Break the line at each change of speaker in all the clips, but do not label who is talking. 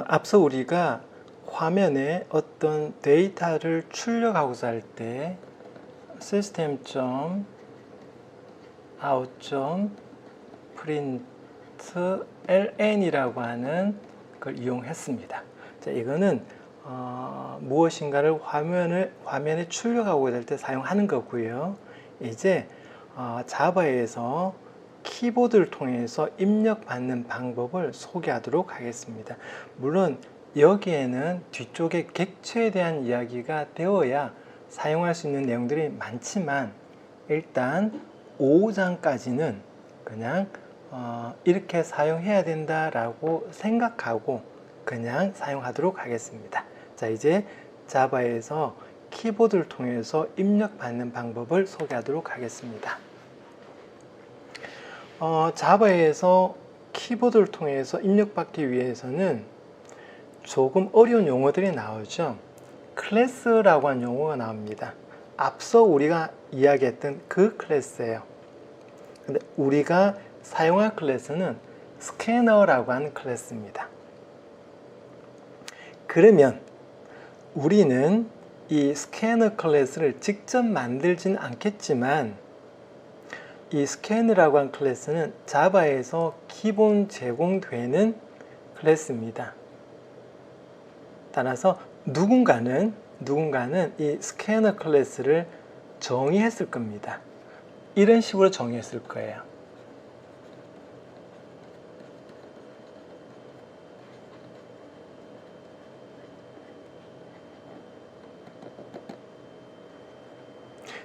앞서 우리가 화면에 어떤 데이터를 출력하고자 할 때 system.out.println이라고 하는 걸 이용했습니다. 자, 이거는 무엇인가를 화면에 출력하고자 할 때 사용하는 거고요. 이제 자바에서 키보드를 통해서 입력받는 방법을 소개하도록 하겠습니다. 물론 여기에는 뒤쪽에 객체에 대한 이야기가 되어야 사용할 수 있는 내용들이 많지만 일단 5장까지는 그냥 이렇게 사용해야 된다라고 생각하고 그냥 사용하도록 하겠습니다. 자, 이제 자바에서 키보드를 통해서 입력받는 방법을 소개하도록 하겠습니다. 자바에서 키보드를 통해서 입력받기 위해서는 조금 어려운 용어들이 나오죠. 클래스라고 하는 용어가 나옵니다. 앞서 우리가 이야기했던 그 클래스예요. 근데 우리가 사용할 클래스는 스캐너라고 하는 클래스입니다. 그러면 우리는 이 스캐너 클래스를 직접 만들지는 않겠지만 이 스캐너라고 하는 클래스는 자바에서 기본 제공되는 클래스입니다. 따라서 누군가는 이 스캐너 클래스를 정의했을 겁니다. 이런 식으로 정의했을 거예요.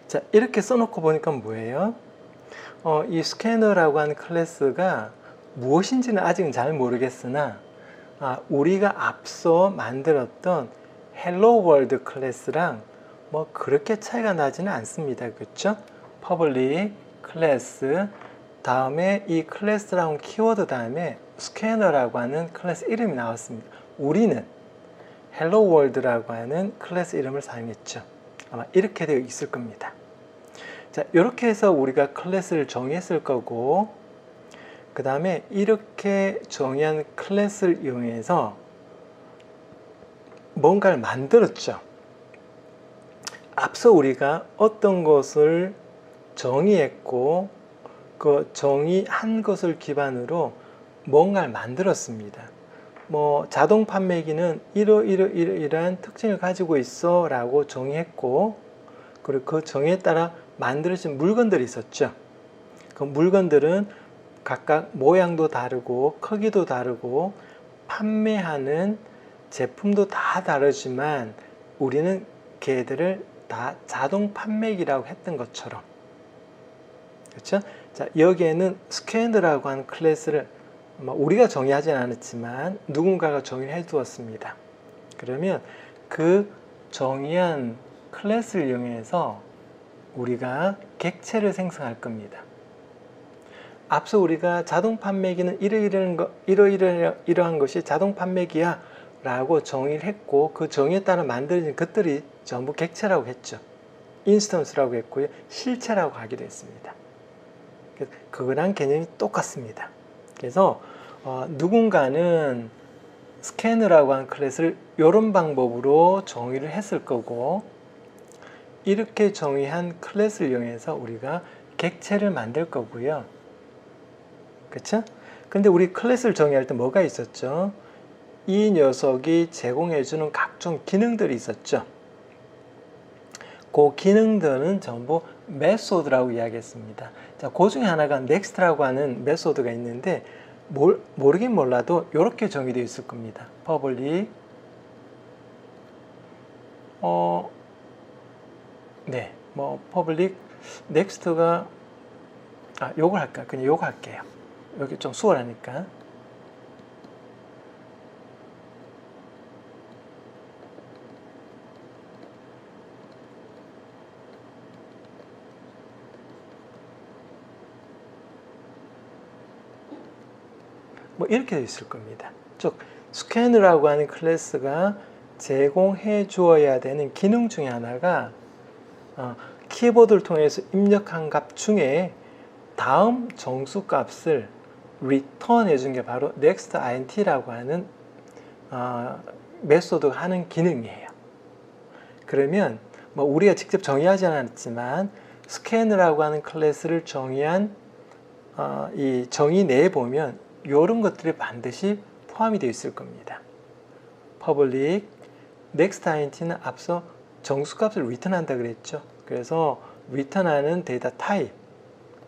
자, 이렇게 써놓고 보니까 뭐예요? 이 스캐너라고 하는 클래스가 무엇인지는 아직은 잘 모르겠으나 우리가 앞서 만들었던 헬로 월드 클래스랑 뭐 그렇게 차이가 나지는 않습니다. 그렇죠? 퍼블릭 클래스 다음에 이 클래스라는 키워드 다음에 스캐너라고 하는 클래스 이름이 나왔습니다. 우리는 헬로 월드라고 하는 클래스 이름을 사용했죠. 아마 이렇게 되어 있을 겁니다. 자, 이렇게 해서 우리가 클래스를 정의했을 거고 그 다음에 이렇게 정의한 클래스를 이용해서 뭔가를 만들었죠. 앞서 우리가 어떤 것을 정의했고 그 정의한 것을 기반으로 뭔가를 만들었습니다. 뭐 자동 판매기는 이러이러한 특징을 가지고 있어 라고 정의했고 그리고 그 정의에 따라 만들어진 물건들이 있었죠. 그 물건들은 각각 모양도 다르고 크기도 다르고 판매하는 제품도 다 다르지만 우리는 걔들을 다 자동 판매기라고 했던 것처럼 그렇죠? 자, 여기에는 스캐너라고 하는 클래스를 우리가 정의하진 않았지만 누군가가 정의를 해 두었습니다. 그러면 그 정의한 클래스를 이용해서 우리가 객체를 생성할 겁니다. 앞서 우리가 자동 판매기는 이러한 것이 자동 판매기야 라고 정의를 했고 그 정의에 따라 만들어진 것들이 전부 객체라고 했죠. 인스턴스라고 했고요. 실체라고 하기도 했습니다. 그거랑 개념이 똑같습니다. 그래서 누군가는 스캐너라고 하는 클래스를 이런 방법으로 정의를 했을 거고 이렇게 정의한 클래스를 이용해서 우리가 객체를 만들 거고요. 그렇죠? 근데 우리 클래스를 정의할 때 뭐가 있었죠? 이 녀석이 제공해주는 각종 기능들이 있었죠. 그 기능들은 전부 메소드라고 이야기했습니다. 자, 그 중에 하나가 넥스트라고 하는 메소드가 있는데 모르긴 몰라도 이렇게 정의되어 있을 겁니다. 퍼블릭 네, 뭐 퍼블릭 넥스트가 요걸 할까? 그냥 요거 할게요. 여기 좀 수월하니까. 뭐 이렇게 되어 있을 겁니다. 즉 스캐너라고 하는 클래스가 제공해 주어야 되는 기능 중에 하나가 키보드를 통해서 입력한 값 중에 다음 정수 값을 return 해준 게 바로 next int라고 하는 메소드가 하는 기능이에요. 그러면 뭐 우리가 직접 정의하지 않았지만 스캐너라고 하는 클래스를 정의한 이 정의 내에 보면 이런 것들이 반드시 포함이 되어 있을 겁니다. public, next int는 앞서 정수값을 return한다 그랬죠. 그래서 return하는 데이터 타입,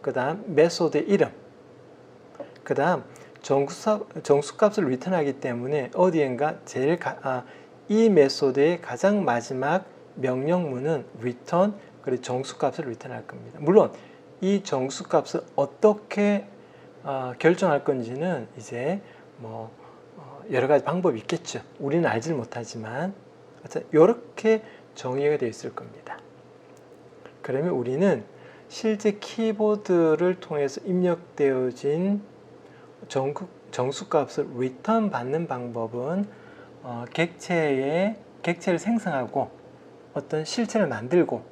그 다음 메소드의 이름, 그 다음 정수값을 return하기 때문에 어디엔가 이 메소드의 가장 마지막 명령문은 return, 그리고 정수값을 return할 겁니다. 물론 이 정수값을 어떻게 결정할 건지는 이제 뭐 여러 가지 방법이 있겠죠. 우리는 알지를 못하지만 이렇게 정의가 되어 있을 겁니다. 그러면 우리는 실제 키보드를 통해서 입력되어진 정수값을 return 받는 방법은 객체를 생성하고 어떤 실체를 만들고,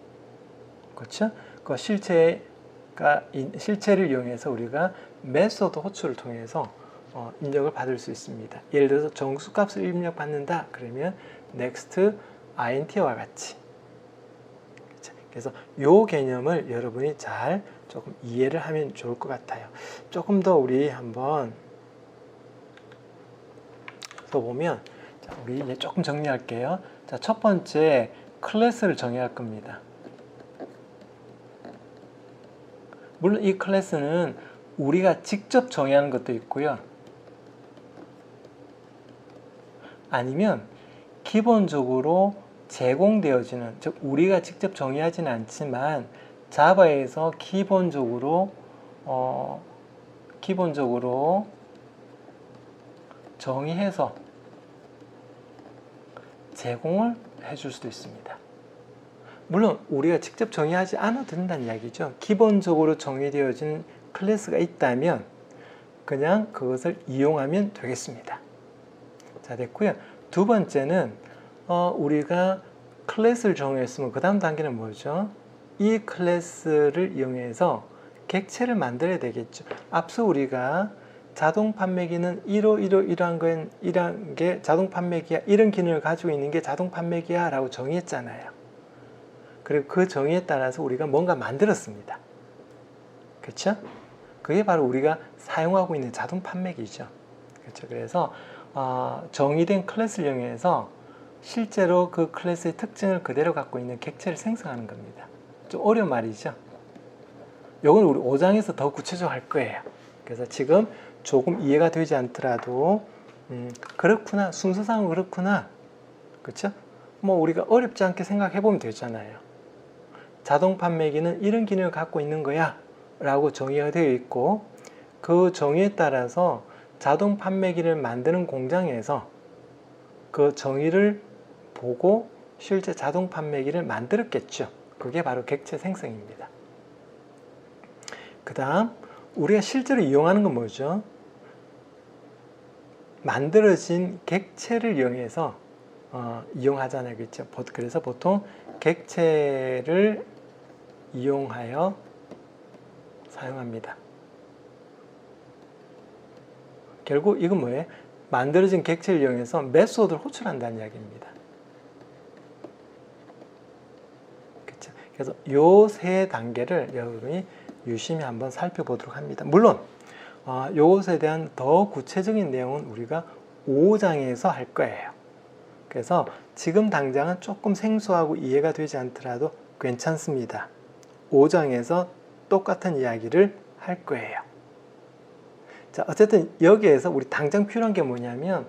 그렇죠? 그 실체를 이용해서 우리가 메소드 호출을 통해서 입력을 받을 수 있습니다. 예를 들어서 정수값을 입력받는다 그러면 next int와 같이. 그래서 이 개념을 여러분이 잘 조금 이해를 하면 좋을 것 같아요. 조금 더 우리 한번 보면, 자, 우리 이제 조금 정리할게요. 자, 첫 번째 클래스를 정의할 겁니다. 물론 이 클래스는 우리가 직접 정의하는 것도 있고요. 아니면 기본적으로 제공되어지는, 즉 우리가 직접 정의하지는 않지만 자바에서 기본적으로 정의해서 제공을 해줄 수도 있습니다. 물론 우리가 직접 정의하지 않아도 된다는 이야기죠. 기본적으로 정의되어진 클래스가 있다면 그냥 그것을 이용하면 되겠습니다. 자, 됐고요. 두 번째는 우리가 클래스를 정했으면 그 다음 단계는 뭐죠? 이 클래스를 이용해서 객체를 만들어야 되겠죠. 앞서 우리가 자동 판매기는 이러한 게 자동 판매기야, 이런 기능을 가지고 있는 게 자동 판매기야 라고 정의했잖아요. 그리고 그 정의에 따라서 우리가 뭔가 만들었습니다. 그렇죠? 그게 바로 우리가 사용하고 있는 자동 판매기죠. 그렇죠? 그래서 정의된 클래스를 이용해서 실제로 그 클래스의 특징을 그대로 갖고 있는 객체를 생성하는 겁니다. 좀 어려운 말이죠. 이건 우리 5장에서 더 구체적으로 할 거예요. 그래서 지금 조금 이해가 되지 않더라도 그렇구나, 순서상은 그렇구나, 그렇죠? 뭐 우리가 어렵지 않게 생각해 보면 되잖아요. 자동 판매기는 이런 기능을 갖고 있는 거야 라고 정의가 되어 있고, 그 정의에 따라서 자동 판매기를 만드는 공장에서 그 정의를 보고 실제 자동 판매기를 만들었겠죠. 그게 바로 객체 생성입니다. 그 다음 우리가 실제로 이용하는 건 뭐죠? 만들어진 객체를 이용해서 이용하잖아요. 그렇죠? 그래서 보통 객체를 이용하여 사용합니다. 결국 이건 뭐예요? 만들어진 객체를 이용해서 메소드를 호출한다는 이야기입니다. 그렇죠? 그래서 요 세 단계를 여러분이 유심히 한번 살펴보도록 합니다. 물론 이것에 대한 더 구체적인 내용은 우리가 5장에서 할 거예요. 그래서 지금 당장은 조금 생소하고 이해가 되지 않더라도 괜찮습니다. 5장에서 똑같은 이야기를 할 거예요. 자, 어쨌든 여기에서 우리 당장 필요한 게 뭐냐면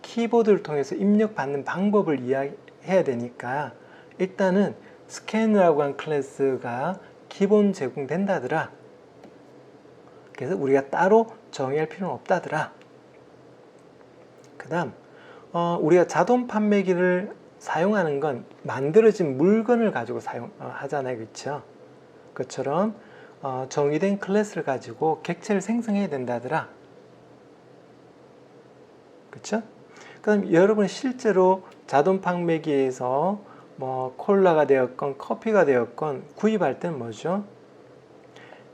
키보드를 통해서 입력받는 방법을 이야기해야 되니까 일단은 스캐너라고 한 클래스가 기본 제공된다더라. 그래서 우리가 따로 정의할 필요는 없다더라. 그 다음 우리가 자동 판매기를 사용하는 건 만들어진 물건을 가지고 하잖아요. 그렇죠? 그처럼 정의된 클래스를 가지고 객체를 생성해야 된다더라. 그렇죠? 그럼 여러분이 실제로 자동 판매기에서 뭐 콜라가 되었건 커피가 되었건 구입할 때는 뭐죠?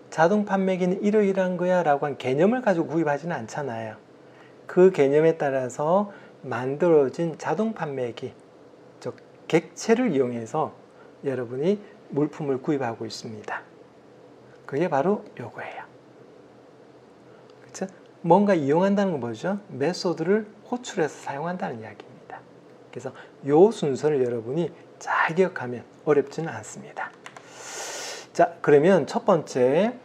자동 판매기는 이러이러한 거야 라고 한 개념을 가지고 구입하지는 않잖아요. 그 개념에 따라서 자동 판매기, 즉 객체를 이용해서 여러분이 물품을 구입하고 있습니다. 그게 바로 요거예요. 그렇죠? 뭔가 이용한다는 건 뭐죠? 메소드를 호출해서 사용한다는 이야기입니다. 그래서 요 순서를 여러분이 잘 기억하면 어렵지는 않습니다. 자, 그러면 첫 번째,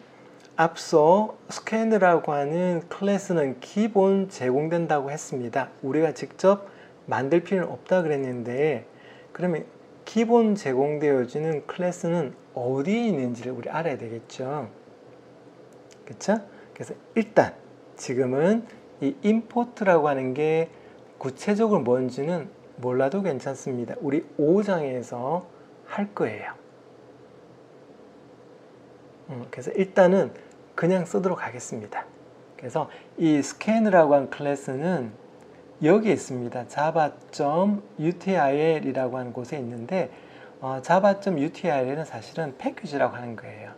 앞서 스캐너라고 하는 클래스는 기본 제공된다고 했습니다. 우리가 직접 만들 필요는 없다 그랬는데, 그러면 기본 제공되어지는 클래스는 어디에 있는지를 우리 알아야 되겠죠. 그렇죠? 그래서 일단 지금은 이 임포트라고 하는 게 구체적으로 뭔지는 몰라도 괜찮습니다. 우리 5장에서 할 거예요. 그래서 일단은 그냥 쓰도록 하겠습니다. 그래서 이 스캔이라고 하는 클래스는 여기 있습니다. java.util이라고 하는 곳에 있는데 java.util은 사실은 패키지라고 하는 거예요.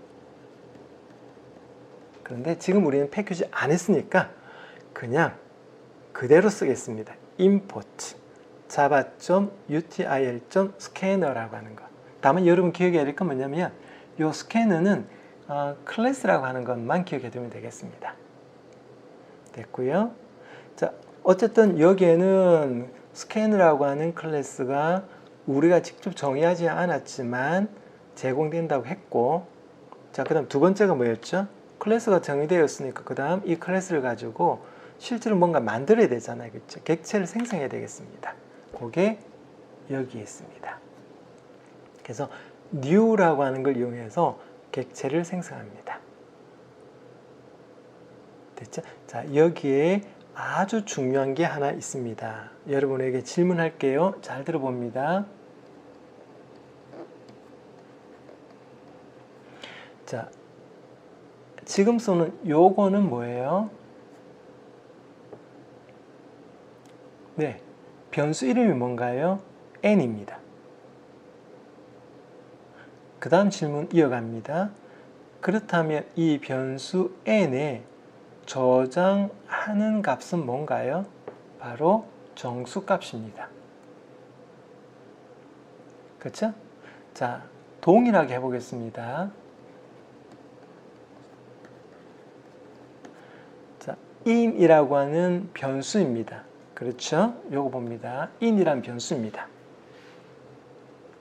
그런데 지금 우리는 패키지 안 했으니까 그냥 그대로 쓰겠습니다. import java.util.scanner라고 하는 거. 다만 여러분 기억해야 될 건 뭐냐면 이 스캐너는 클래스라고 하는 것만 기억해 두면 되겠습니다. 됐고요. 자, 어쨌든 여기에는 스캐너라고 하는 클래스가 우리가 직접 정의하지 않았지만 제공된다고 했고, 자, 그 다음 두 번째가 뭐였죠? 클래스가 정의되었으니까 그 다음 이 클래스를 가지고 실제로 뭔가 만들어야 되잖아요. 그렇죠? 객체를 생성해야 되겠습니다. 그게 여기 있습니다. 그래서 new라고 하는 걸 이용해서 객체를 생성합니다. 됐죠? 자, 여기에 아주 중요한 게 하나 있습니다. 여러분에게 질문할게요. 잘 들어봅니다. 자, 지금 쏘는 요거는 뭐예요? 네, 변수 이름이 뭔가요? n입니다. 그 다음 질문 이어갑니다. 그렇다면 이 변수 n에 저장하는 값은 뭔가요? 바로 정수값입니다. 그렇죠? 자, 동일하게 해보겠습니다. 자, in이라고 하는 변수입니다. 그렇죠? 요거 봅니다. in이란 변수입니다.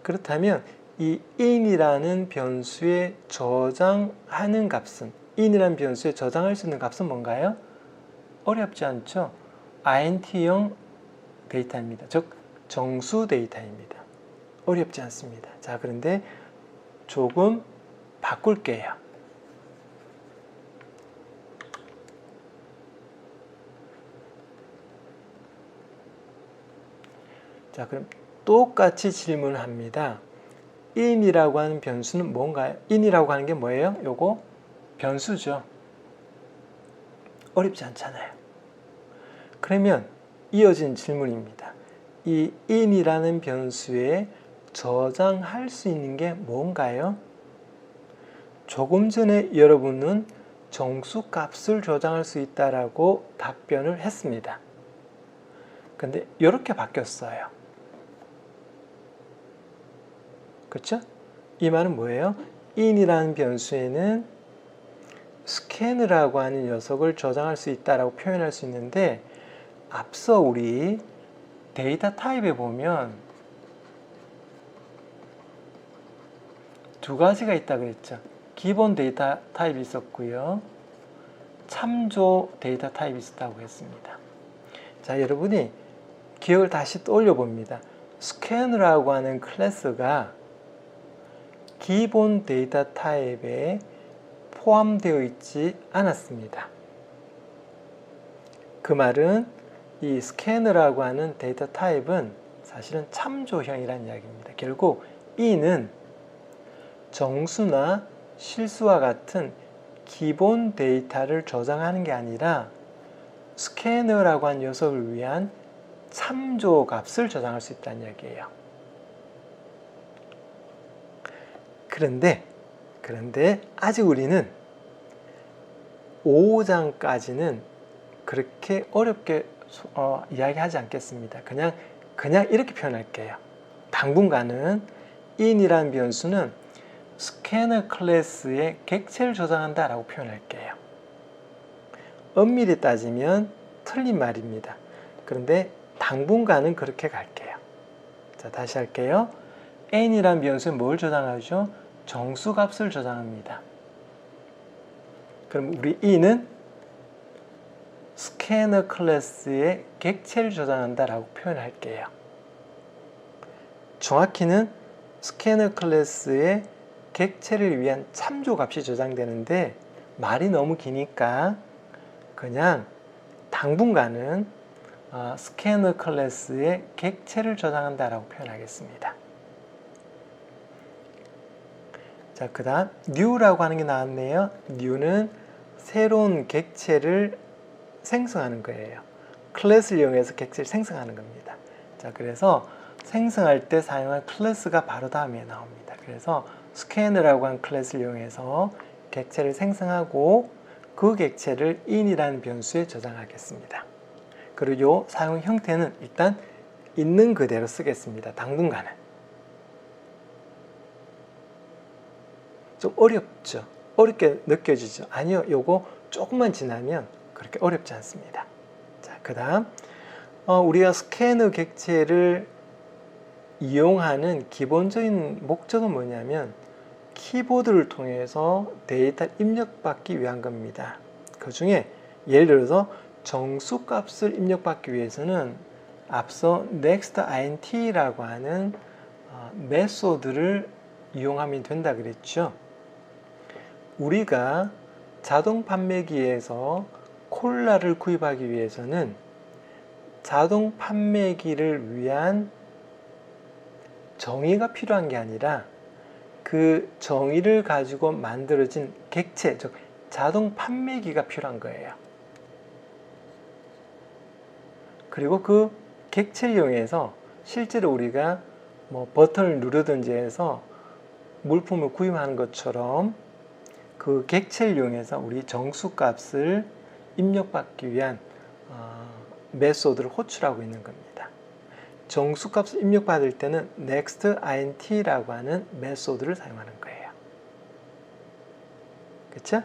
그렇다면 이 in이라는 변수에 저장하는 값은, in이라는 변수에 저장할 수 있는 값은 뭔가요? 어렵지 않죠? int형 데이터입니다. 즉 정수 데이터입니다. 어렵지 않습니다. 자, 그런데 조금 바꿀게요. 자, 그럼 똑같이 질문을 합니다. in이라고 하는 변수는 뭔가요? in이라고 하는 게 뭐예요? 요거 변수죠. 어렵지 않잖아요. 그러면 이어진 질문입니다. 이 in이라는 변수에 저장할 수 있는 게 뭔가요? 조금 전에 여러분은 정수값을 저장할 수 있다라고 답변을 했습니다. 근데 이렇게 바뀌었어요. 그렇죠? 이 말은 뭐예요? in이라는 변수에는 scan이라고 하는 녀석을 저장할 수 있다라고 표현할 수 있는데, 앞서 우리 데이터 타입에 보면 두 가지가 있다 그랬죠. 기본 데이터 타입이 있었고요. 참조 데이터 타입이 있었다고 했습니다. 자, 여러분이 기억을 다시 떠올려 봅니다. scan이라고 하는 클래스가 기본 데이터 타입에 포함되어 있지 않았습니다. 그 말은 이 scan이라고 하는 데이터 타입은 사실은 참조형이라는 이야기입니다. 결국 이는 정수나 실수와 같은 기본 데이터를 저장하는 게 아니라 스캐너라고 하는 녀석을 위한 참조 값을 저장할 수 있다는 이야기예요. 그런데 아직 우리는 5장까지는 그렇게 어렵게 이야기하지 않겠습니다. 그냥 이렇게 표현할게요. 당분간은 in이라는 변수는 스캐너 클래스의 객체를 저장한다 라고 표현할게요. 엄밀히 따지면 틀린 말입니다. 그런데 당분간은 그렇게 갈게요. 자, 다시 할게요. n이라는 변수에 뭘 저장하죠? 정수값을 저장합니다. 그럼 우리 e는 스캐너 클래스의 객체를 저장한다 라고 표현할게요. 정확히는 스캐너 클래스의 객체를 위한 참조값이 저장되는데 말이 너무 기니까 그냥 당분간은 스캐너 클래스의 객체를 저장한다 라고 표현하겠습니다. 자, 그 다음 new라고 하는 게 나왔네요. new는 새로운 객체를 생성하는 거예요. 클래스를 이용해서 객체를 생성하는 겁니다. 자, 그래서 생성할 때 사용할 클래스가 바로 다음에 나옵니다. 그래서 스캐너라고 하는 클래스를 이용해서 객체를 생성하고 그 객체를 in이라는 변수에 저장하겠습니다. 그리고 요 사용 형태는 일단 있는 그대로 쓰겠습니다. 당분간은. 좀 어렵죠? 어렵게 느껴지죠? 아니요, 요거 조금만 지나면 그렇게 어렵지 않습니다. 자, 그 다음 우리가 스캐너 객체를 이용하는 기본적인 목적은 뭐냐면 키보드를 통해서 데이터를 입력받기 위한 겁니다. 그 중에 예를 들어서 정수값을 입력받기 위해서는 앞서 nextint라고 하는 메소드를 이용하면 된다 그랬죠. 우리가 자동 판매기에서 콜라를 구입하기 위해서는 자동 판매기를 위한 정의가 필요한 게 아니라 그 정의를 가지고 만들어진 객체, 즉 자동 판매기가 필요한 거예요. 그리고 그 객체를 이용해서 실제로 우리가 뭐 버튼을 누르든지 해서 물품을 구입하는 것처럼 그 객체를 이용해서 우리 정수값을 입력받기 위한 메소드를 호출하고 있는 겁니다. 정수값을 입력받을 때는 nextint라고 하는 메소드를 사용하는 거예요. 그쵸?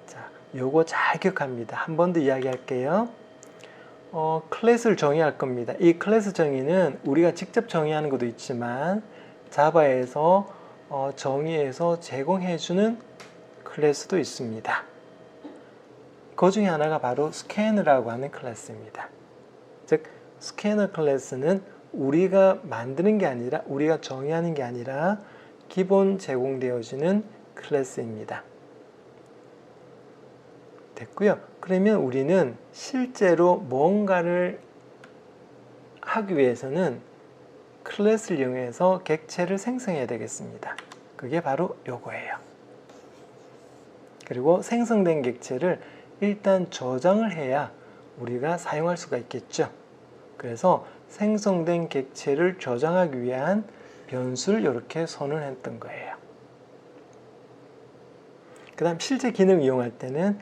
자, 요거 잘 기억합니다. 한 번 더 이야기할게요. 클래스를 정의할 겁니다. 이 클래스 정의는 우리가 직접 정의하는 것도 있지만 자바에서 정의해서 제공해주는 클래스도 있습니다. 그 중에 하나가 바로 스캐너라고 하는 클래스입니다. 즉 스캐너 클래스는 우리가 만드는 게 아니라 우리가 정의하는 게 아니라 기본 제공되어지는 클래스입니다. 됐고요. 그러면 우리는 실제로 뭔가를 하기 위해서는 클래스를 이용해서 객체를 생성해야 되겠습니다. 그게 바로 요거예요. 그리고 생성된 객체를 일단 저장을 해야 우리가 사용할 수가 있겠죠. 그래서 생성된 객체를 저장하기 위한 변수를 이렇게 선언했던 거예요. 그 다음 실제 기능을 이용할 때는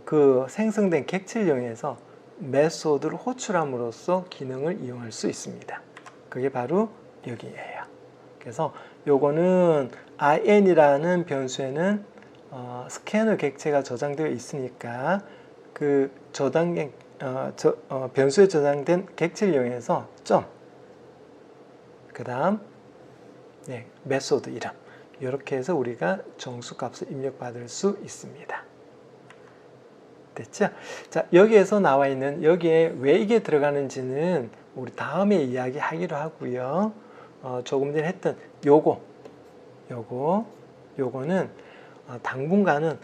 그 생성된 객체를 이용해서 메소드를 호출함으로써 기능을 이용할 수 있습니다. 그게 바로 여기예요. 그래서 요거는 in이라는 변수에는 스캐너 객체가 저장되어 있으니까 그 변수에 저장된 객체를 이용해서 그 다음 메소드 이름 이렇게 해서 우리가 정수값을 입력받을 수 있습니다. 됐죠? 자, 여기에서 나와 있는 여기에 왜 이게 들어가는지는 우리 다음에 이야기하기로 하고요. 조금 전에 했던 요거는 당분간은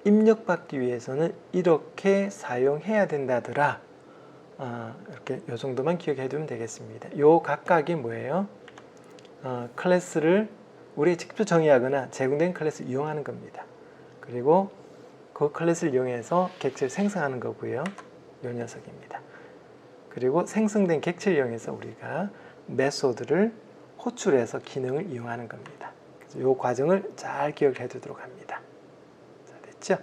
입력받기 위해서는 이렇게 사용해야 된다더라. 이렇게 요 정도만 기억해 두면 되겠습니다. 요 각각이 뭐예요? 클래스를 우리 직접 정의하거나 제공된 클래스를 이용하는 겁니다. 그리고 그 클래스를 이용해서 객체를 생성하는 거고요. 요 녀석입니다. 그리고 생성된 객체를 이용해서 우리가 메소드를 호출해서 기능을 이용하는 겁니다. 그래서 요 과정을 잘 기억해 두도록 합니다. 자, 됐죠?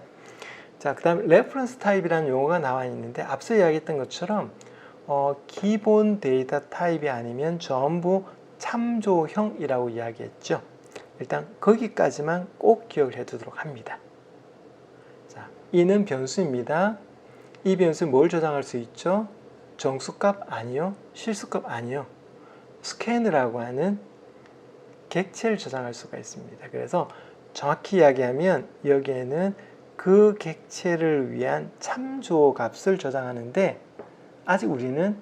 자, 그 다음 레퍼런스 타입이라는 용어가 나와 있는데 앞서 이야기했던 것처럼 기본 데이터 타입이 아니면 전부 참조형이라고 이야기했죠. 일단 거기까지만 꼭 기억을 해두도록 합니다. 자, 이는 변수입니다. 이 변수 뭘 저장할 수 있죠? 정수값 아니요, 실수값 아니요, 스캔이라고 하는 객체를 저장할 수가 있습니다. 그래서 정확히 이야기하면 여기에는 그 객체를 위한 참조 값을 저장하는데 아직 우리는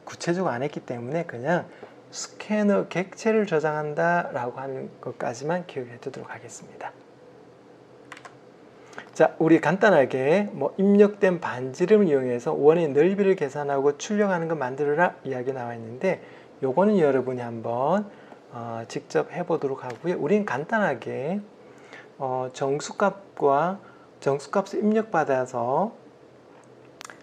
구체적으로 안 했기 때문에 그냥 스캐너 객체를 저장한다 라고 하는 것까지만 기억해 두도록 하겠습니다. 자, 우리 간단하게 입력된 반지름을 이용해서 원의 넓이를 계산하고 출력하는 거 만들어라 이야기 나와 있는데 요거는 여러분이 한번 직접 해보도록 하고요. 우리는 간단하게 정수값과 정수값을 입력받아서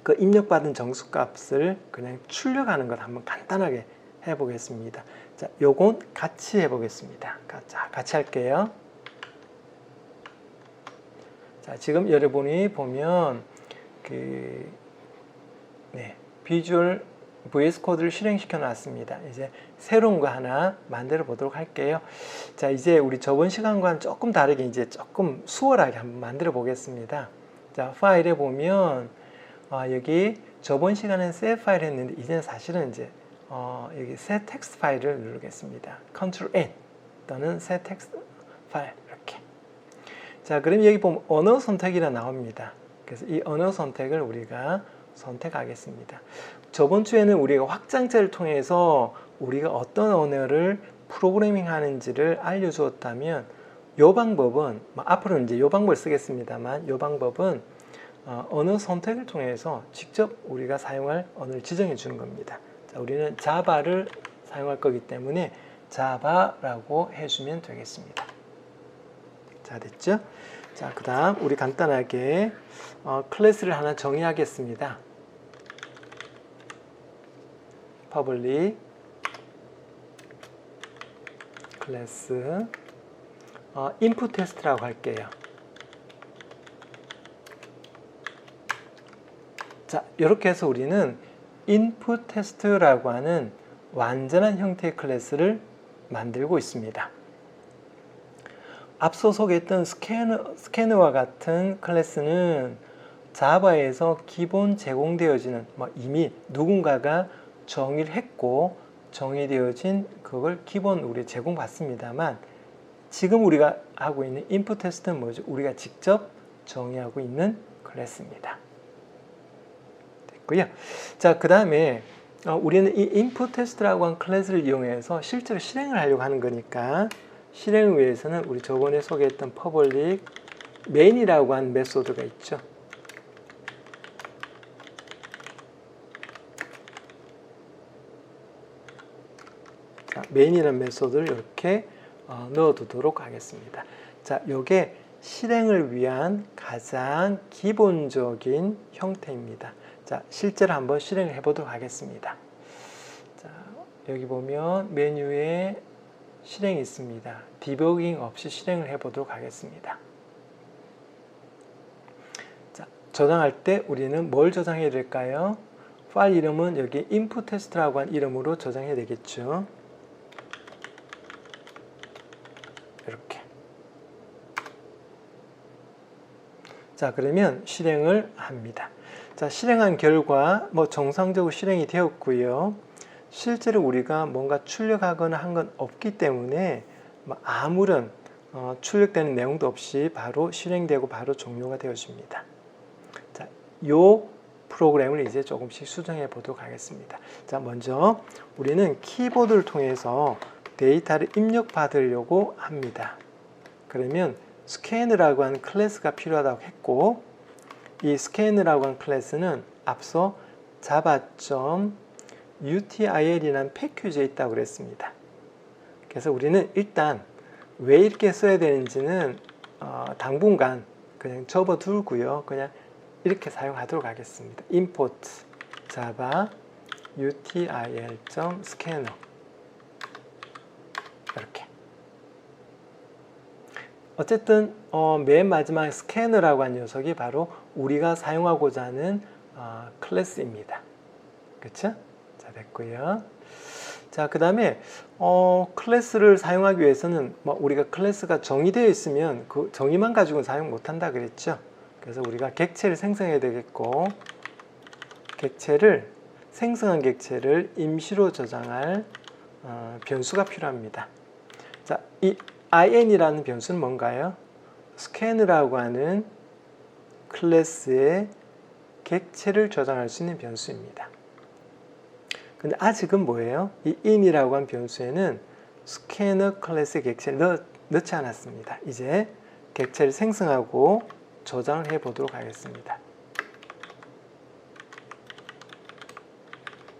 그 입력받은 정수값을 그냥 출력하는 것 한번 간단하게 해보겠습니다. 자, 요건 같이 해보겠습니다. 자, 같이 할게요. 자, 지금 여러분이 보면 비주얼 VS 코드를 실행시켜 놨습니다. 이제 새로운 거 하나 만들어 보도록 할게요. 자, 이제 우리 저번 시간과는 조금 다르게 이제 조금 수월하게 한번 만들어 보겠습니다. 자, 파일에 보면 여기 저번 시간엔 새 파일 했는데 이제는 사실은 이제 여기 새 텍스트 파일을 누르겠습니다. Ctrl N 또는 새 텍스트 파일 이렇게. 자, 그럼 여기 보면 언어 선택이라 나옵니다. 그래서 이 언어 선택을 우리가 선택하겠습니다. 저번 주에는 우리가 확장체를 통해서 우리가 어떤 언어를 프로그래밍 하는지를 알려주었다면 이 방법은 앞으로는 이제 이 방법을 쓰겠습니다만 이 방법은 언어 선택을 통해서 직접 우리가 사용할 언어를 지정해 주는 겁니다. 자, 우리는 자바를 사용할 거기 때문에 자바라고 해주면 되겠습니다. 자, 됐죠? 자, 그 다음 우리 간단하게 클래스를 하나 정의하겠습니다. public 클래스 input test라고 할게요. 자, 이렇게 해서 우리는 input test라고 하는 완전한 형태의 클래스를 만들고 있습니다. 앞서 소개했던 스캐너와 같은 클래스는 자바에서 기본 제공되어지는 이미 누군가가 정의를 했고 정의되어진 그걸 기본 우리 제공받습니다만 지금 우리가 하고 있는 input test는 뭐죠? 우리가 직접 정의하고 있는 클래스입니다. 됐고요. 자, 그 다음에 우리는 이 input test라고 한 클래스를 이용해서 실제로 실행을 하려고 하는 거니까 실행을 위해서는 우리 저번에 소개했던 public main이라고 한 메소드가 있죠. 자, main이라는 메소드를 이렇게 넣어두도록 하겠습니다. 자, 요게 실행을 위한 가장 기본적인 형태입니다. 자, 실제로 한번 실행을 해보도록 하겠습니다. 자, 여기 보면 메뉴에 실행이 있습니다. 디버깅 없이 실행을 해보도록 하겠습니다. 자, 저장할 때 우리는 뭘 저장해야 될까요? 파일 이름은 여기 input test라고 한 이름으로 저장해야 되겠죠. 이렇게. 자, 그러면 실행을 합니다. 자, 실행한 결과 정상적으로 실행이 되었고요. 실제로 우리가 뭔가 출력하거나 한 건 없기 때문에 아무런 출력되는 내용도 없이 바로 실행되고 바로 종료가 되어집니다. 자, 요 프로그램을 이제 조금씩 수정해 보도록 하겠습니다. 자, 먼저 우리는 키보드를 통해서 데이터를 입력받으려고 합니다. 그러면 스캔이라고 하는 클래스가 필요하다고 했고 이 스캔이라고 하는 클래스는 앞서 java.util이라는 패키지에 있다고 그랬습니다. 그래서 우리는 일단 왜 이렇게 써야 되는지는 당분간 그냥 접어두고요. 그냥 이렇게 사용하도록 하겠습니다. import java util.scanner 이렇게. 어쨌든 맨 마지막 스캐너라고 하는 녀석이 바로 우리가 사용하고자 하는 클래스입니다. 그쵸? 자, 됐고요. 자, 그 다음에 클래스를 사용하기 위해서는 우리가 클래스가 정의되어 있으면 그 정의만 가지고는 사용 못한다 그랬죠. 그래서 우리가 객체를 생성해야 되겠고, 생성한 객체를 임시로 저장할 변수가 필요합니다. 자, 이 in이라는 변수는 뭔가요? scan이라고 하는 클래스의 객체를 저장할 수 있는 변수입니다. 근데 아직은 뭐예요? 이 in이라고 한 변수에는 스캐너 클래스의 객체를 넣지 않았습니다. 이제 객체를 생성하고 저장을 해 보도록 하겠습니다.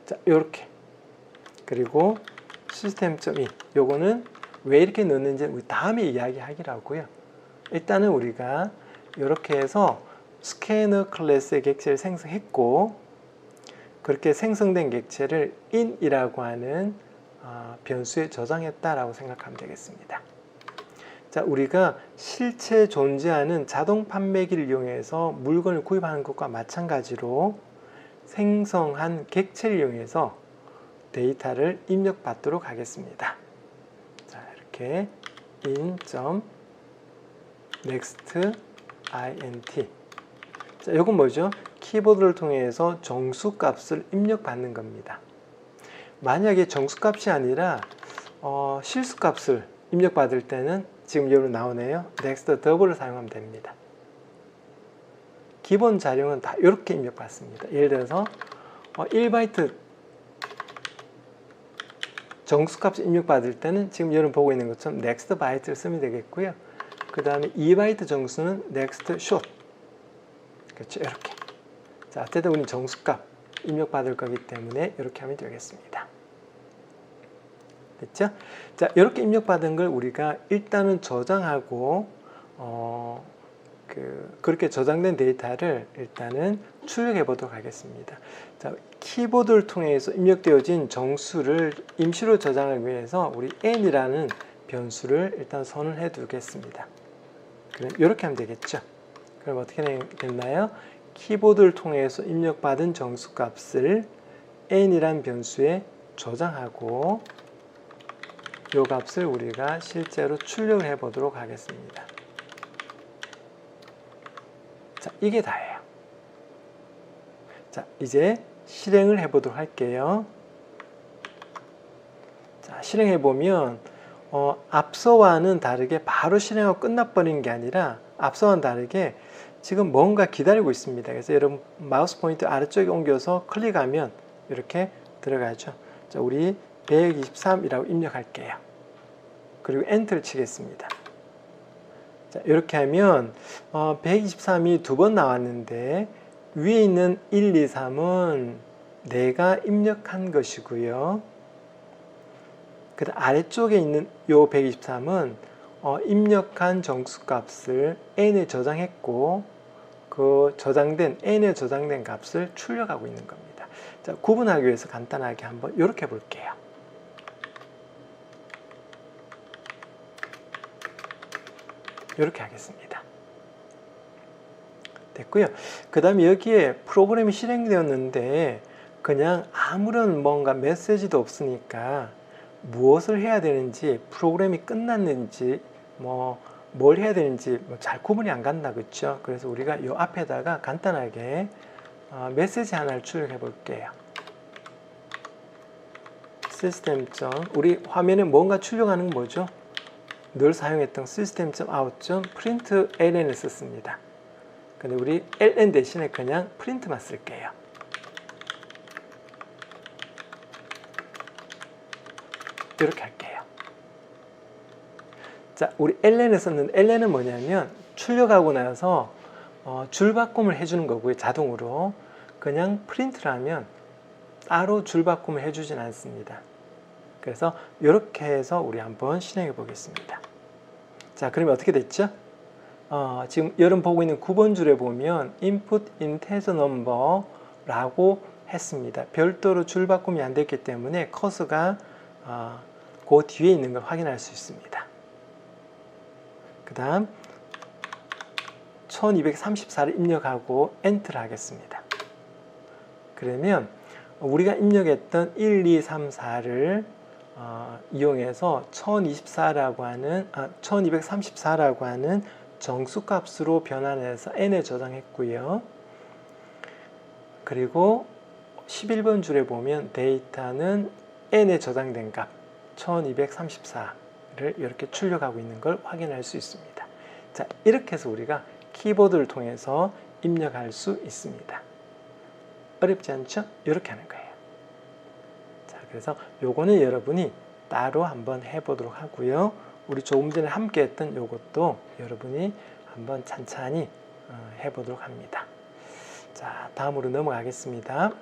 자, 요렇게. 그리고 시스템.in 요거는 왜 이렇게 넣는지 우리 다음에 이야기하기로 하고요. 일단은 우리가 이렇게 해서 스캐너 클래스의 객체를 생성했고, 그렇게 생성된 객체를 in이라고 하는 변수에 저장했다라고 생각하면 되겠습니다. 자, 우리가 실제 존재하는 자동 판매기를 이용해서 물건을 구입하는 것과 마찬가지로 생성한 객체를 이용해서 데이터를 입력받도록 하겠습니다. 자, 이렇게 in.nextInt. 자, 이건 뭐죠? 키보드를 통해서 정수값을 입력받는 겁니다. 만약에 정수값이 아니라 실수값을 입력받을 때는 지금 여기 나오네요. next double을 사용하면 됩니다. 기본 자료는 다 이렇게 입력받습니다. 예를 들어서 1바이트 정수값을 입력받을 때는 지금 여러분 보고 있는 것처럼 next byte를 쓰면 되겠고요. 그 다음에 2바이트 정수는 next short. 그렇죠. 이렇게. 자, 어쨌든 우리는 정수값 입력받을 거기 때문에 이렇게 하면 되겠습니다. 됐죠? 자, 이렇게 입력받은 걸 우리가 일단은 저장하고 그렇게 저장된 데이터를 일단은 출력해 보도록 하겠습니다. 자, 키보드를 통해서 입력되어진 정수를 임시로 저장하기 위해서 우리 n이라는 변수를 일단 선언해 두겠습니다. 그럼 이렇게 하면 되겠죠? 그럼 어떻게 됐나요? 키보드를 통해서 입력받은 정수값을 n이라는 변수에 저장하고 이 값을 우리가 실제로 출력을 해 보도록 하겠습니다. 자, 이게 다예요. 자, 이제 실행을 해 보도록 할게요. 자, 실행해 보면 앞서와는 다르게 바로 실행하고 끝나버리는 게 아니라 앞서와는 다르게 지금 뭔가 기다리고 있습니다. 그래서 여러분 마우스 포인트 아래쪽에 옮겨서 클릭하면 이렇게 들어가죠. 자, 우리 123이라고 입력할게요. 그리고 엔터를 치겠습니다. 자, 이렇게 하면 123이 두 번 나왔는데 위에 있는 1, 2, 3은 내가 입력한 것이고요. 그 다음 아래쪽에 있는 요 123은 입력한 정수값을 n에 저장했고 그 저장된 n에 저장된 값을 출력하고 있는 겁니다. 자, 구분하기 위해서 간단하게 한번 이렇게 볼게요. 이렇게 하겠습니다. 됐고요. 그 다음에 여기에 프로그램이 실행되었는데 그냥 아무런 뭔가 메시지도 없으니까 무엇을 해야 되는지, 프로그램이 끝났는지, 뭘 해야 되는지 잘 구분이 안 간다, 그렇죠? 그래서 우리가 이 앞에다가 간단하게 메시지 하나를 출력해 볼게요. 시스템. 우리 화면에 뭔가 출력하는 건 뭐죠? 늘 사용했던 system.out.println을 썼습니다. 근데 우리 ln 대신에 그냥 print만 쓸게요. 이렇게 할게요. 자, 우리 ln을 썼는데 ln은 뭐냐면 출력하고 나서 줄바꿈을 해주는 거고요. 자동으로. 그냥 프린트를 하면 따로 줄바꿈을 해주진 않습니다. 그래서 이렇게 해서 우리 한번 실행해 보겠습니다. 자, 그러면 어떻게 됐죠? 지금 여러분 보고 있는 9번 줄에 보면 input integer number 라고 했습니다. 별도로 줄바꿈이 안 됐기 때문에 커서가 그 뒤에 있는 걸 확인할 수 있습니다. 그 다음 1234를 입력하고 엔터를 하겠습니다. 그러면 우리가 입력했던 1, 2, 3, 4를 이용해서 1234라고 하는 정수값으로 변환해서 n에 저장했고요. 그리고 11번 줄에 보면 데이터는 n에 저장된 값 1234를 이렇게 출력하고 있는 걸 확인할 수 있습니다. 자, 이렇게 해서 우리가 키보드를 통해서 입력할 수 있습니다. 어렵지 않죠? 이렇게 하는 거예요. 자, 그래서 요거는 여러분이 따로 한번 해보도록 하고요. 우리 조금 전에 함께 했던 요것도 여러분이 한번 찬찬히 해보도록 합니다. 자, 다음으로 넘어가겠습니다.